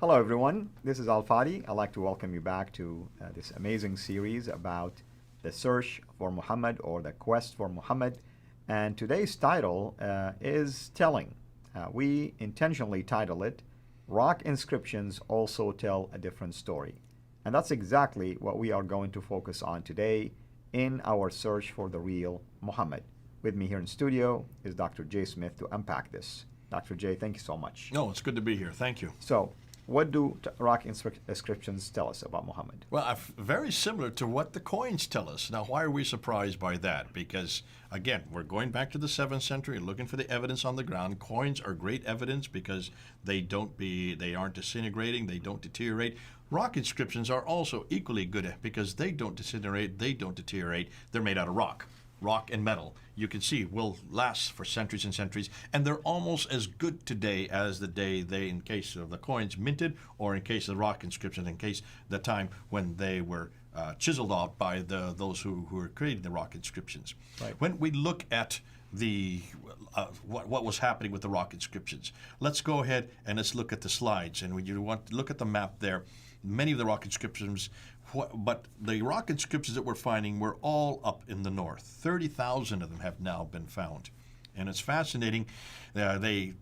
Hello everyone, this is Al Fadi. I'd like to welcome you back to this amazing series about the search for Muhammad or the quest for Muhammad. And today's title is telling. We intentionally title it, Rock Inscriptions Also Tell a Different Story. And that's exactly what we are going to focus on today in our search for the real Muhammad. With me here in studio is Dr. Jay Smith to unpack this. Dr. Jay, thank you so much. No, it's good to be here. Thank you. So, what do rock inscriptions tell us about Muhammad? Well, very similar to what the coins tell us. Now, why are we surprised by that? Because, again, we're going back to the 7th century, looking for the evidence on the ground. Coins are great evidence because they aren't disintegrating, they don't deteriorate. Rock inscriptions are also equally good because they don't disintegrate, they don't deteriorate. They're made out of rock. Rock and metal, you can see, will last for centuries and centuries, and they're almost as good today as the day they, in case of the coins, minted, or in case of the rock inscriptions, in case the time when they were chiseled out by those who were creating the rock inscriptions. Right. When we look at the what was happening with the rock inscriptions, let's go ahead and let's look at the slides, and when you want to look at the map there, many of the rock inscriptions. But the rock inscriptions that we're finding were all up in the north. 30,000 of them have now been found. And it's fascinating. They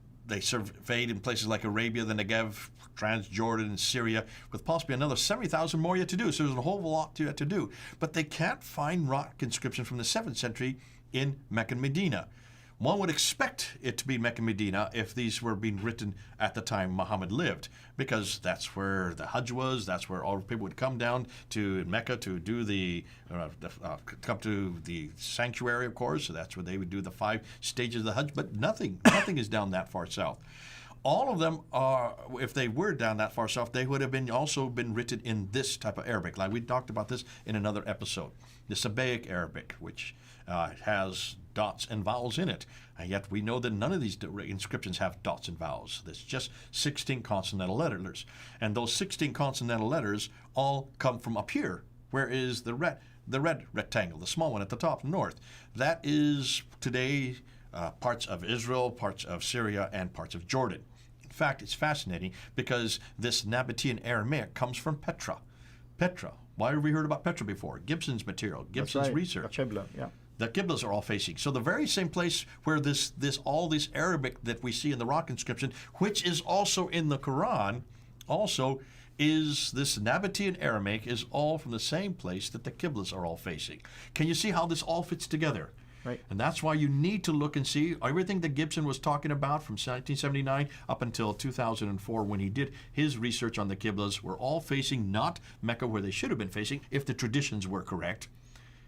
surveyed in places like Arabia, the Negev, Transjordan, and Syria, with possibly another 70,000 more yet to do. So there's a whole lot yet to do. But they can't find rock inscriptions from the 7th century in Mecca and Medina. One would expect it to be Mecca and Medina if these were being written at the time Muhammad lived, because that's where the Hajj was, that's where all people would come down to Mecca to do come to the sanctuary, of course, so that's where they would do the 5 stages of the Hajj, but nothing is down that far south. All of them are, if they were down that far south, they would have also been written in this type of Arabic. Like we talked about this in another episode. The Sabaic Arabic, which has dots and vowels in it. And yet we know that none of these inscriptions have dots and vowels. There's just 16 consonantal letters. And those 16 consonantal letters all come from up here. Where is the red rectangle, the small one at the top, north? That is today parts of Israel, parts of Syria, and parts of Jordan. In fact, it's fascinating because this Nabatean Aramaic comes from Petra. Petra. Why have we heard about Petra before? Gibson's material, Gibson's research. Qibla, yeah. The Qiblas are all facing. So the very same place where all this Arabic that we see in the rock inscription, which is also in the Quran, also is this Nabatean Aramaic, is all from the same place that the Qiblas are all facing. Can you see how this all fits together? Right. And that's why you need to look and see everything that Gibson was talking about from 1979 up until 2004 when he did his research on the Qiblas were all facing not Mecca where they should have been facing if the traditions were correct.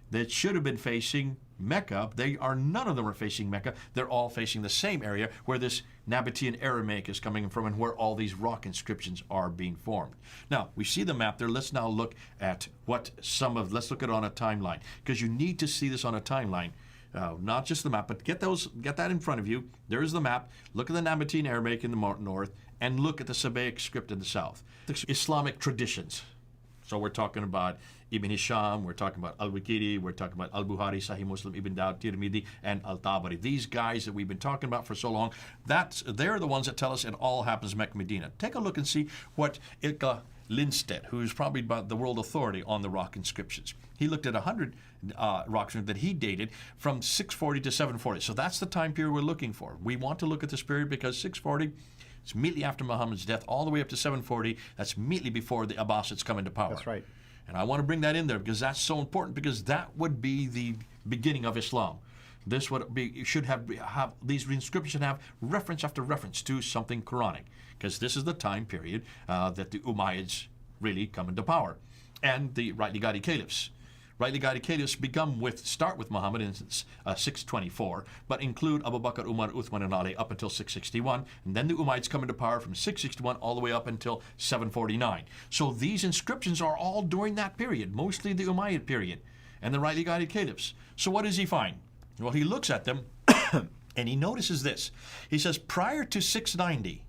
That should have been facing Mecca. None of them are facing Mecca. They're all facing the same area where this Nabatean Aramaic is coming from and where all these rock inscriptions are being formed. Now, we see the map there. Let's now look at let's look at it on a timeline, because you need to see this on a timeline. Not just the map, but get that in front of you. There's the map. Look at the Nabatean Aramaic in the north, and look at the Sabaic script in the south. The Islamic traditions. So we're talking about Ibn Hisham, we're talking about Al-Waqidi, we're talking about Al-Bukhari, Sahih Muslim, Ibn Dawud, Tirmidhi, and Al-Tabari. These guys that we've been talking about for so long, they're the ones that tell us it all happens in Mecca, Medina. Take a look and see what Ilka Lindstedt, who's probably about the world authority on the rock inscriptions. He looked at 100 rock inscriptions that he dated from 640 to 740. So that's the time period we're looking for. We want to look at this period because 640, it's immediately after Muhammad's death, all the way up to 740. That's immediately before the Abbasids come into power. That's right. And I want to bring that in there because that's so important, because that would be the beginning of Islam. This would be, these inscriptions should have reference after reference to something Quranic, because this is the time period that the Umayyads really come into power, and the rightly guided caliphs. Rightly guided caliphs start with Muhammad in 624, but include Abu Bakr, Umar, Uthman, and Ali up until 661, and then the Umayyads come into power from 661 all the way up until 749. So these inscriptions are all during that period, mostly the Umayyad period, and the rightly guided caliphs. So what does he find? Well, he looks at them, and he notices this. He says, prior to 690,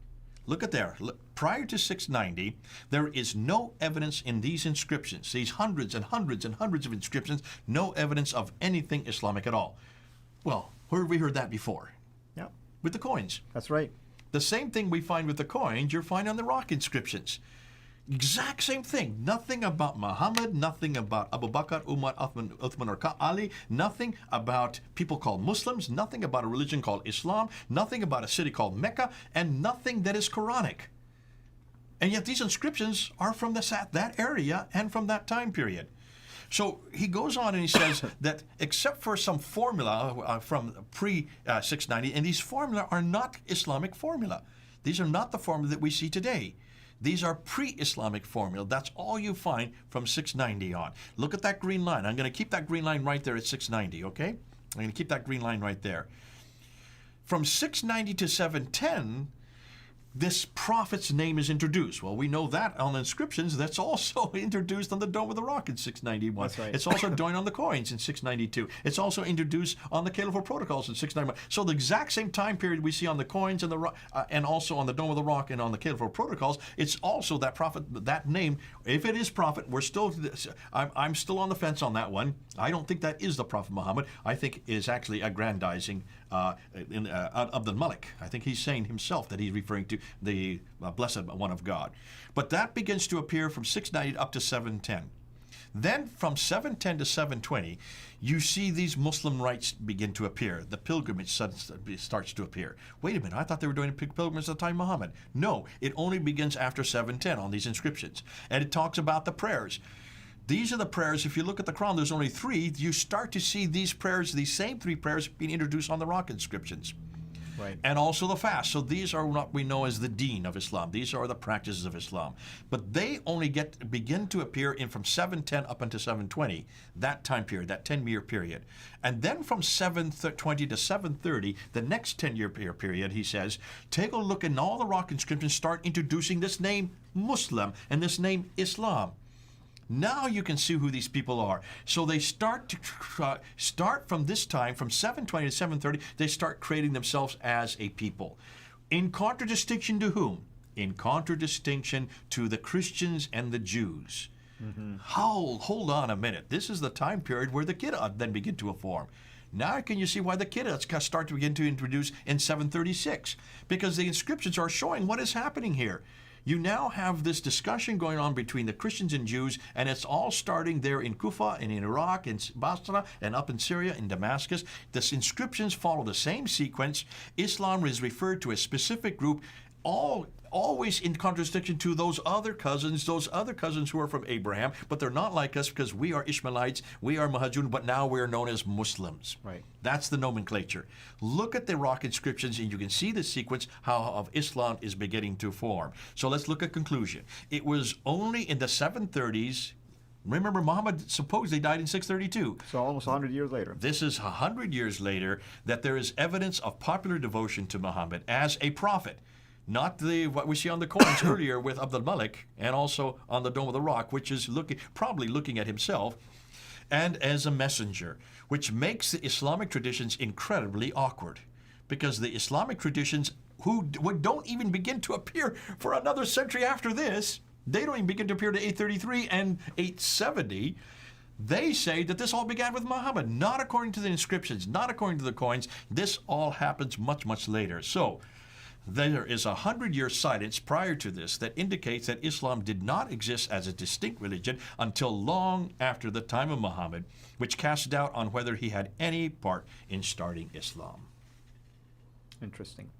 look at there. Prior to 690, there is no evidence in these inscriptions, these hundreds and hundreds and hundreds of inscriptions, no evidence of anything Islamic at all. Well, where have we heard that before? Yeah. With the coins. That's right. The same thing we find with the coins, you're finding on the rock inscriptions. Exact same thing. Nothing about Muhammad, nothing about Abu Bakr, Umar, Uthman, or Ali, nothing about people called Muslims, nothing about a religion called Islam, nothing about a city called Mecca, and nothing that is Quranic. And yet these inscriptions are from that area and from that time period. So he goes on and he says that except for some formula from pre-690, and these formula are not Islamic formula. These are not the formula that we see today. These are pre-Islamic formula. That's all you find from 690 on. Look at that green line. I'm going to keep that green line right there at 690, okay? I'm going to keep that green line right there. From 690 to 710, this prophet's name is introduced. Well, we know that on the inscriptions. That's also introduced on the Dome of the Rock in 691. That's right. It's also joined on the coins in 692. It's also introduced on the Caliphate Protocols in 691. So the exact same time period we see on the coins and the and also on the Dome of the Rock and on the Caliphate Protocols, it's also that prophet, that name. If it is prophet, I'm still on the fence on that one. I don't think that is the Prophet Muhammad. I think it is actually aggrandizing Abdul Malik. I think he's saying himself that he's referring to the Blessed One of God. But that begins to appear from 690 up to 710. Then from 710 to 720, you see these Muslim rites begin to appear. The pilgrimage starts to appear. Wait a minute, I thought they were doing a pilgrimage at the time of Muhammad. No, it only begins after 710 on these inscriptions. And it talks about the prayers. These are the prayers. If you look at the Quran, there's only 3. You start to see these prayers, these same 3 prayers being introduced on the rock inscriptions. Right. And also the fast. So these are what we know as the deen of Islam. These are the practices of Islam. But they only begin to appear in from 710 up until 720, that time period, that 10-year period. And then from 720 to 730, the next 10-year period, he says, take a look and all the rock inscriptions start introducing this name Muslim and this name Islam. Now you can see who these people are. So they start from this time, from 720 to 730, they start creating themselves as a people. In contradistinction to whom? In contradistinction to the Christians and the Jews. Mm-hmm. Hold on a minute. This is the time period where the Kiddush then begin to form. Now can you see why the Kiddush start to begin to introduce in 736? Because the inscriptions are showing what is happening here. You now have this discussion going on between the Christians and Jews, and it's all starting there in Kufa and in Iraq and Basra and up in Syria in Damascus. The inscriptions follow the same sequence. Islam is referred to a specific group, always in contradiction to those other cousins who are from Abraham, but they're not like us because we are Ishmaelites, we are Muhajirun, but now we're known as Muslims. Right. That's the nomenclature. Look at the rock inscriptions and you can see the sequence how of Islam is beginning to form. So let's look at conclusion. It was only in the 730s. Remember, Muhammad supposedly died in 632. So almost 100 years later. This is 100 years later that there is evidence of popular devotion to Muhammad as a prophet. Not what we see on the coins earlier with Abdul Malik, and also on the Dome of the Rock, which is probably looking at himself, and as a messenger, which makes the Islamic traditions incredibly awkward, because the Islamic traditions who don't even begin to appear for another century after this, they don't even begin to appear to 833 and 870. They say that this all began with Muhammad, not according to the inscriptions, not according to the coins. This all happens much, much later. So there is 100-year silence prior to this that indicates that Islam did not exist as a distinct religion until long after the time of Muhammad, which casts doubt on whether he had any part in starting Islam. Interesting.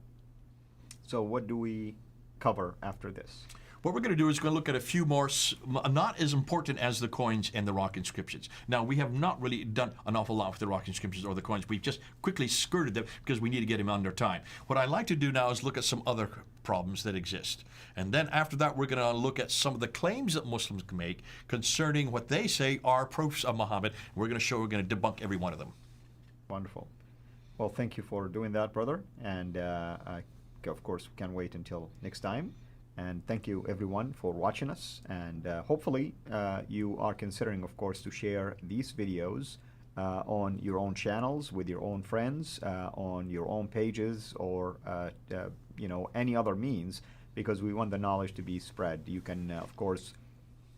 So what do we cover after this? What we're going to do is going to look at a few more, not as important as the coins and the rock inscriptions. Now, we have not really done an awful lot with the rock inscriptions or the coins. We've just quickly skirted them because we need to get him under time. What I'd like to do now is look at some other problems that exist. And then after that, we're going to look at some of the claims that Muslims can make concerning what they say are proofs of Muhammad. We're going to debunk every one of them. Wonderful. Well, thank you for doing that, brother. And of course, we can't wait until next time. And thank you, everyone, for watching us. And hopefully, you are considering, of course, to share these videos on your own channels, with your own friends, on your own pages, or any other means, because we want the knowledge to be spread. You can, of course,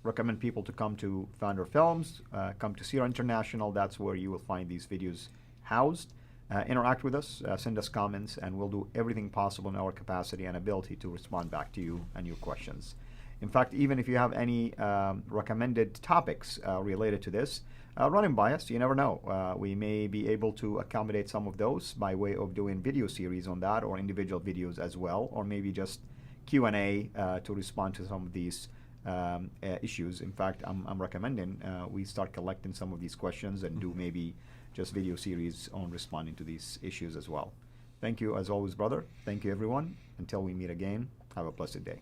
recommend people to come to Founder Films, come to Sierra International. That's where you will find these videos housed. interact with us, send us comments, and we'll do everything possible in our capacity and ability to respond back to you and your questions. In fact, even if you have any recommended topics related to this, run them by us. You never know. We may be able to accommodate some of those by way of doing video series on that, or individual videos as well, or maybe just Q&A to respond to some of these issues. In fact, I'm recommending we start collecting some of these questions and do maybe just video series on responding to these issues as well. Thank you as always, brother. Thank you, everyone. Until we meet again, have a blessed day.